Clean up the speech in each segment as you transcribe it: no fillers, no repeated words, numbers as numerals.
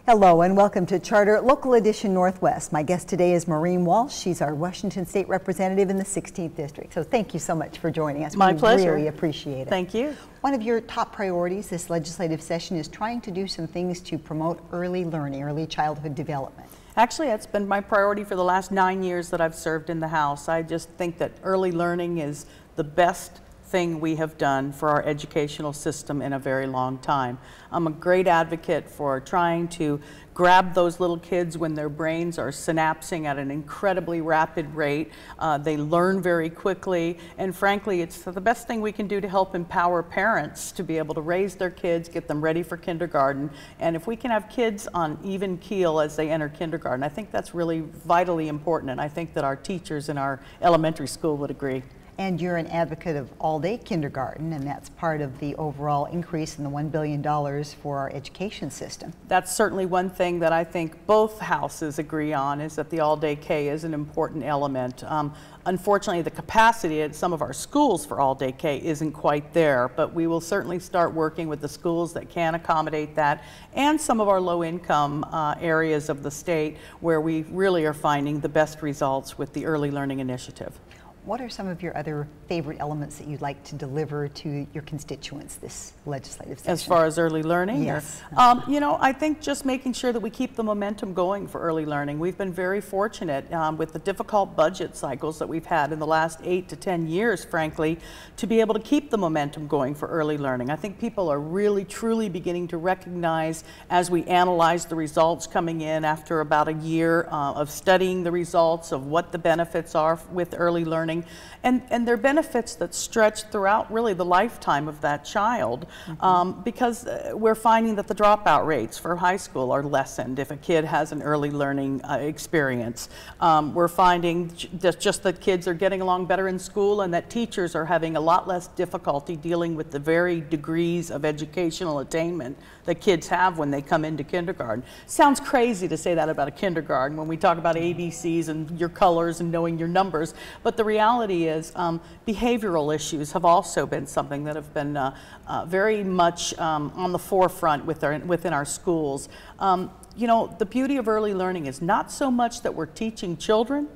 Hello and welcome to Charter Local Edition Northwest. My guest today is Maureen Walsh. She's our Washington State representative in the 16th District. So thank you so much for joining us. My pleasure. We really appreciate it. Thank you. One of your top priorities this legislative session is trying to do some things to promote early learning, early childhood development. Actually, that's been my priority for the last 9 years that I've served in the House. I just think that early learning is the best thing we have done for our educational system in a very long time. I'm a great advocate for trying to grab those little kids when their brains are synapsing at an incredibly rapid rate. They learn very quickly, and frankly, it's the best thing we can do to help empower parents to be able to raise their kids, get them ready for kindergarten. And if we can have kids on even keel as they enter kindergarten, I think that's really vitally important, and I think that our teachers in our elementary school would agree. And you're an advocate of all-day kindergarten, and that's part of the overall increase in the $1 billion for our education system. That's certainly one thing that I think both houses agree on, is that the all-day K is an important element. Unfortunately, the capacity at some of our schools for all-day K isn't quite there, but we will certainly start working with the schools that can accommodate that, and some of our low-income areas of the state where we really are finding the best results with the early learning initiative. What are some of your other favorite elements that you'd like to deliver to your constituents this legislative session? As far as early learning? Yes. You know, I think just making sure that we keep the momentum going for early learning. We've been very fortunate with the difficult budget cycles that we've had in the last 8 to 10 years, frankly, to be able to keep the momentum going for early learning. I think people are really, truly beginning to recognize, as we analyze the results coming in after about a year of studying the results of what the benefits are with early learning, and they're benefits that stretch throughout really the lifetime of that child, because we're finding that the dropout rates for high school are lessened if a kid has an early learning experience. We're finding just that kids are getting along better in school, and that teachers are having a lot less difficulty dealing with the varied degrees of educational attainment that kids have when they come into kindergarten. Sounds crazy to say that about a kindergarten when we talk about ABCs and your colors and knowing your numbers, but the reality is behavioral issues have also been something that have been very much on the forefront within our schools. You know, the beauty of early learning is not so much that we're teaching children,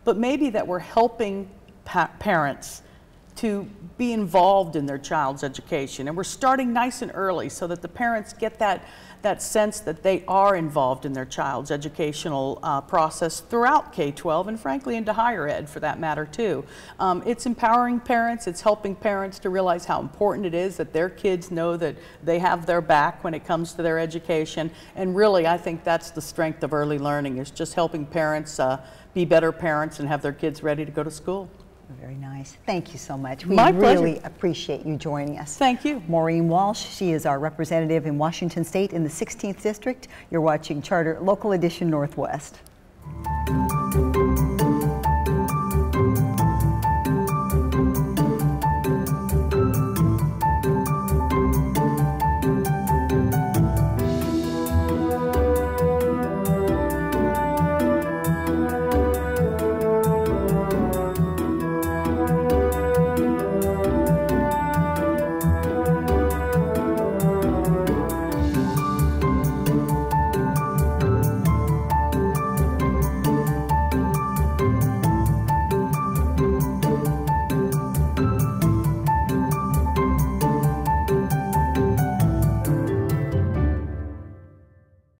but maybe that we're helping parents to be involved in their child's education. And we're starting nice and early so that the parents get that sense that they are involved in their child's educational process throughout K-12 and frankly into higher ed for that matter too. It's empowering parents, it's helping parents to realize how important it is that their kids know that they have their back when it comes to their education, and really I think that's the strength of early learning, is just helping parents be better parents and have their kids ready to go to school. Very nice. Thank you so much. We My really pleasure. appreciate you joining us. Thank you. Maureen Walsh, she is our representative in Washington State in the 16th District. You're watching Charter Local Edition Northwest.